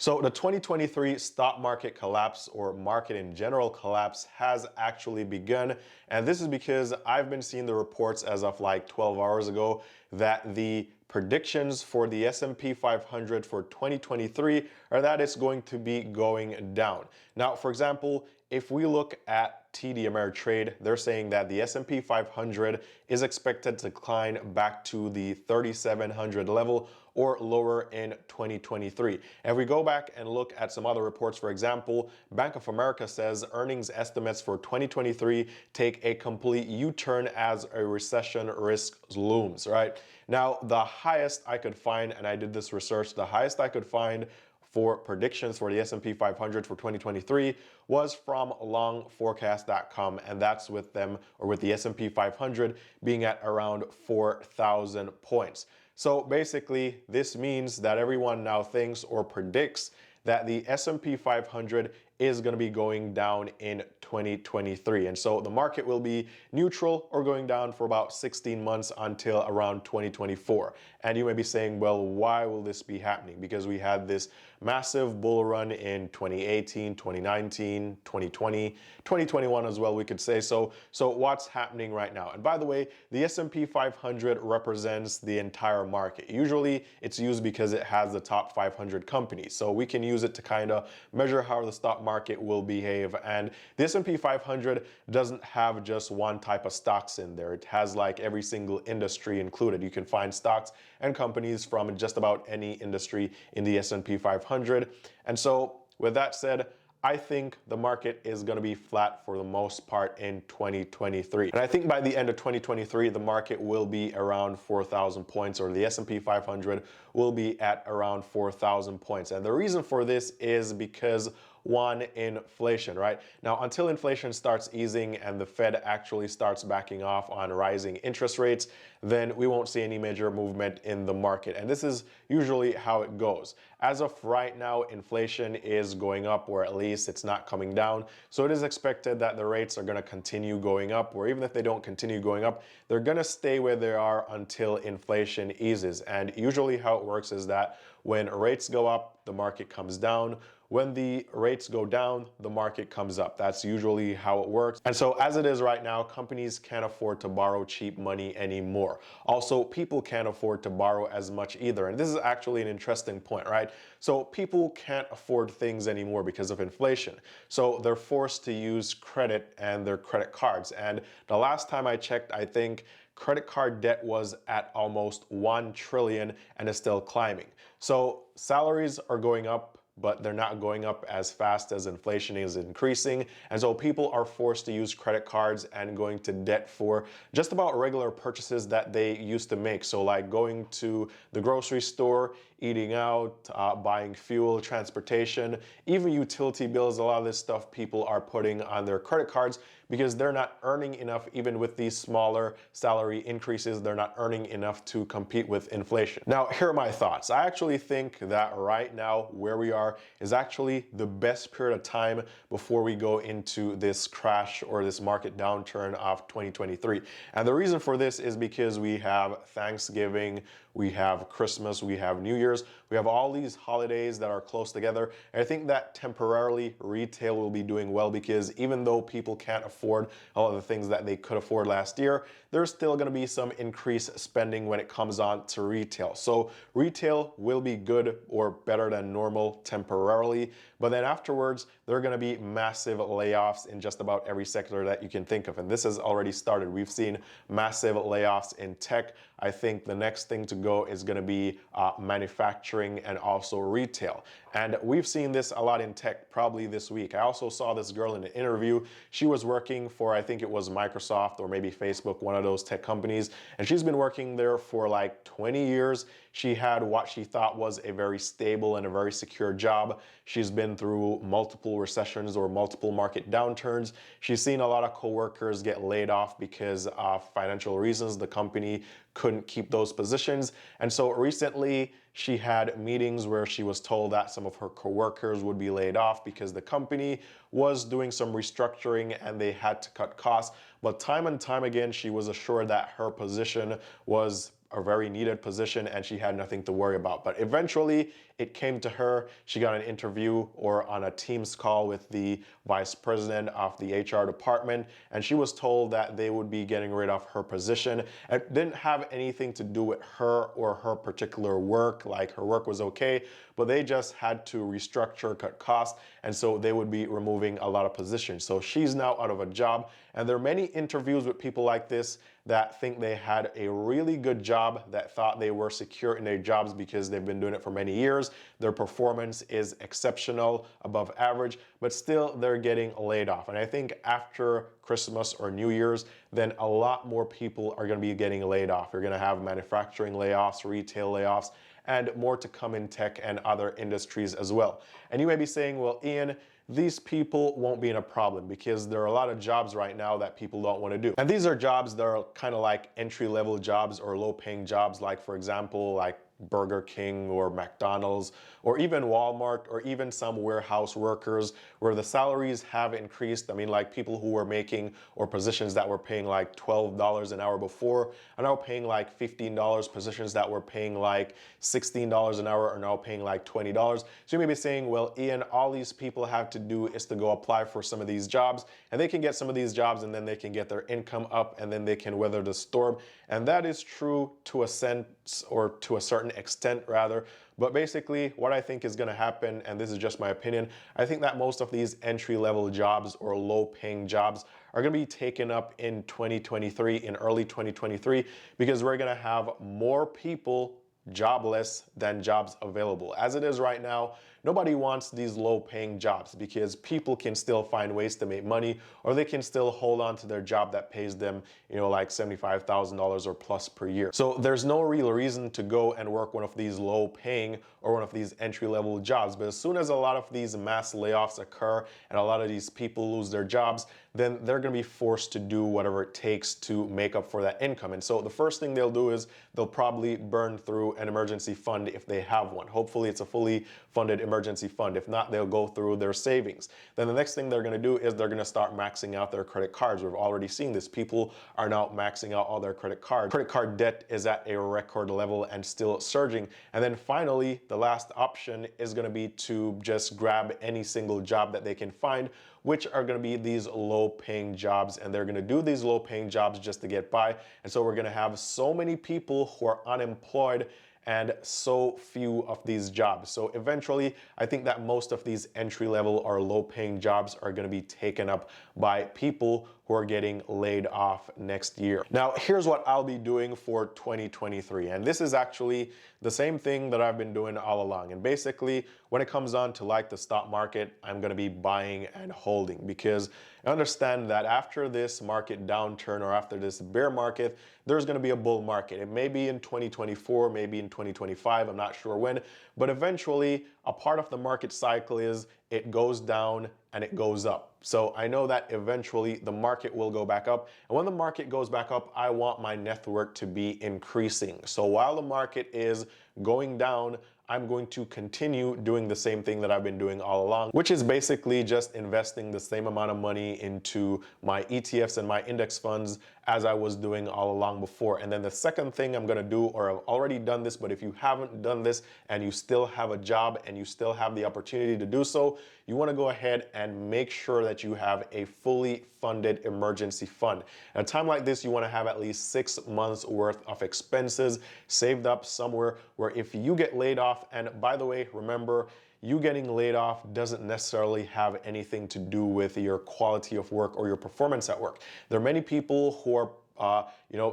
So the 2023 stock market collapse, or market in general collapse, has actually begun. And this is because I've been seeing the reports as of like 12 hours ago that the predictions for the S&P 500 for 2023 are that it's going to be going down. Now, for example, if we look at TD Ameritrade, they're saying that the S&P 500 is expected to decline back to the 3,700 level or lower in 2023. And if we go back and look at some other reports, for example, Bank of America says earnings estimates for 2023 take a complete U-turn as a recession risk looms, right? Now, the highest I could find, and I did this research, the highest I could find for predictions for the S&P 500 for 2023 was from longforecast.com, and that's with them, or with the S&P 500 being at around 4,000 points. So basically, this means that everyone now thinks or predicts that the S&P 500 is going to be going down in 2023. And so the market will be neutral or going down for about 16 months until around 2024. And you may be saying, well, why will this be happening? Because we had this massive bull run in 2018, 2019, 2020, 2021 as well, we could say. So what's happening right now? And by the way, the S&P 500 represents the entire market. Usually it's used because it has the top 500 companies. So we can use it to kind of measure how the stock market will behave. And the S&P 500 doesn't have just one type of stocks in there. It has like every single industry included. You can find stocks and companies from just about any industry in the S&P 500. And so with that said, I think the market is going to be flat for the most part in 2023. And I think by the end of 2023, the market will be around 4,000 points, or the S&P 500 will be at around 4,000 points. And the reason for this is because one, inflation, right? Now, until inflation starts easing and the Fed actually starts backing off on rising interest rates, then we won't see any major movement in the market. And this is usually how it goes. As of right now, inflation is going up, or at least it's not coming down. So it is expected that the rates are going to continue going up, or even if they don't continue going up, they're going to stay where they are until inflation eases. And usually how it works is that when rates go up, the market comes down. When the rates go down, the market comes up. That's usually how it works. And so as it is right now, companies can't afford to borrow cheap money anymore. Also, people can't afford to borrow as much either. And this is actually an interesting point, right? So people can't afford things anymore because of inflation. So they're forced to use credit and their credit cards. And the last time I checked, I think credit card debt was at almost 1 trillion and is still climbing. So salaries are going up, but they're not going up as fast as inflation is increasing. And so people are forced to use credit cards and going to debt for just about regular purchases that they used to make. So like going to the grocery store, eating out, buying fuel, transportation, even utility bills. A lot of this stuff people are putting on their credit cards because they're not earning enough. Even with these smaller salary increases, they're not earning enough to compete with inflation. Now, here are my thoughts. I actually think that right now where we are is actually the best period of time before we go into this crash or this market downturn of 2023. And the reason for this is because we have Thanksgiving, we have Christmas, we have New Year's, we have all these holidays that are close together. And I think that temporarily retail will be doing well, because even though people can't afford all of the things that they could afford last year, there's still going to be some increased spending when it comes on to retail. So retail will be good or better than normal temporarily, but then afterwards, there are going to be massive layoffs in just about every sector that you can think of. And this has already started. We've seen massive layoffs in tech. I think the next thing to go is going to be manufacturing and also retail. And we've seen this a lot in tech probably this week. I also saw this girl in an interview. She was working for, I think it was Microsoft or maybe Facebook, one of those tech companies. And she's been working there for like 20 years. She had what she thought was a very stable and a very secure job. She's been through multiple recessions or multiple market downturns. She's seen a lot of coworkers get laid off because of financial reasons. The company couldn't keep those positions. And so recently she had meetings where she was told that some of her coworkers would be laid off because the company was doing some restructuring and they had to cut costs. But time and time again, she was assured that her position was a very needed position and she had nothing to worry about. But eventually it came to her. She got an interview or on a Teams call with the vice president of the HR department, and she was told that they would be getting rid of her position. It didn't have anything to do with her or her particular work, like her work was okay, but they just had to restructure, cut costs, and so they would be removing a lot of positions. So she's now out of a job, and there are many interviews with people like this that think they had a really good job, that thought they were secure in their jobs because they've been doing it for many years. Their performance is exceptional, above average, but still they're getting laid off. And I think after Christmas or New Year's, then a lot more people are going to be getting laid off. You're going to have manufacturing layoffs, retail layoffs, and more to come in tech and other industries as well. And you may be saying, well, Eann, these people won't be in a problem because there are a lot of jobs right now that people don't want to do. And these are jobs that are kind of like entry-level jobs or low-paying jobs, like for example, like Burger King or McDonald's or even Walmart or even some warehouse workers where the salaries have increased. I mean, like people who were making or positions that were paying like $12 an hour before are now paying like $15. Positions that were paying like $16 an hour are now paying like $20. So you may be saying, well, Eann, all these people have to do is to go apply for some of these jobs and they can get some of these jobs and then they can get their income up and then they can weather the storm. And that is true to a sense, or to a certain extent rather. But basically what I think is going to happen, and this is just my opinion, I think that most of these entry-level jobs or low-paying jobs are going to be taken up in 2023, in early 2023, because we're going to have more people jobless than jobs available. As it is right now, nobody wants these low-paying jobs because people can still find ways to make money, or they can still hold on to their job that pays them, you know, like $75,000 or plus per year. So there's no real reason to go and work one of these low-paying or one of these entry-level jobs. But as soon as a lot of these mass layoffs occur and a lot of these people lose their jobs, then they're going to be forced to do whatever it takes to make up for that income. And so the first thing they'll do is they'll probably burn through an emergency fund if they have one. Hopefully it's a fully funded emergency fund. If not, they'll go through their savings. Then the next thing they're going to do is they're going to start maxing out their credit cards. We've already seen this. People are now maxing out all their credit cards. Credit card debt is at a record level and still surging. And then finally, the last option is going to be to just grab any single job that they can find, which are going to be these low-paying jobs, and they're going to do these low-paying jobs just to get by. And so we're going to have so many people who are unemployed and so few of these jobs. So eventually, I think that most of these entry-level or low-paying jobs are going to be taken up by people who are getting laid off next year. Now, here's what I'll be doing for 2023. And this is actually the same thing that I've been doing all along. And basically, when it comes on to like the stock market, I'm going to be buying and holding, because I understand that after this market downturn or after this bear market, there's going to be a bull market. It may be in 2024, maybe in 2025, I'm not sure when, but eventually a part of the market cycle is it goes down and it goes up. So I know that eventually the market will go back up. And when the market goes back up, I want my net worth to be increasing. So while the market is going down, I'm going to continue doing the same thing that I've been doing all along, which is basically just investing the same amount of money into my ETFs and my index funds as I was doing all along before. And then the second thing I'm going to do, or I've already done this, but if you haven't done this and you still have a job and you still have the opportunity to do so, you want to go ahead and make sure that you have a fully funded emergency fund. At a time like this, you want to have at least 6 months worth of expenses saved up somewhere where if you get laid off, and by the way, remember, you getting laid off doesn't necessarily have anything to do with your quality of work or your performance at work. There are many people who are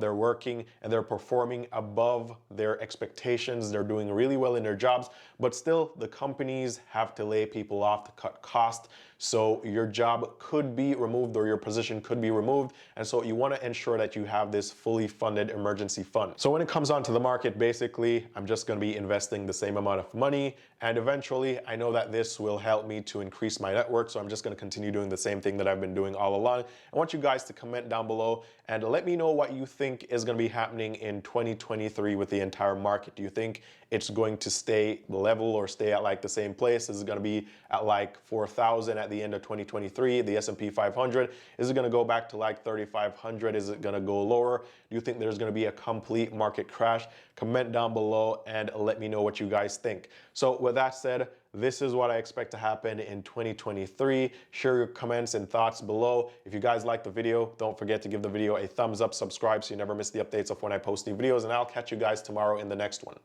they're working and they're performing above their expectations. They're doing really well in their jobs, but still the companies have to lay people off to cut costs. So your job could be removed or your position could be removed. And so you want to ensure that you have this fully funded emergency fund. So when it comes onto the market, basically, I'm just going to be investing the same amount of money. And eventually, I know that this will help me to increase my net worth. So I'm just going to continue doing the same thing that I've been doing all along. I want you guys to comment down below and let me know what you think is going to be happening in 2023 with the entire market? Do you think it's going to stay level or stay at like the same place? Is it going to be at like 4,000 at the end of 2023, the S&P 500? Is it going to go back to like 3,500? Is it going to go lower? Do you think there's going to be a complete market crash? Comment down below and let me know what you guys think. So with that said, this is what I expect to happen in 2023. Share your comments and thoughts below. If you guys like the video, don't forget to give the video a thumbs up, subscribe so you never miss the updates of when I post new videos, and I'll catch you guys tomorrow in the next one.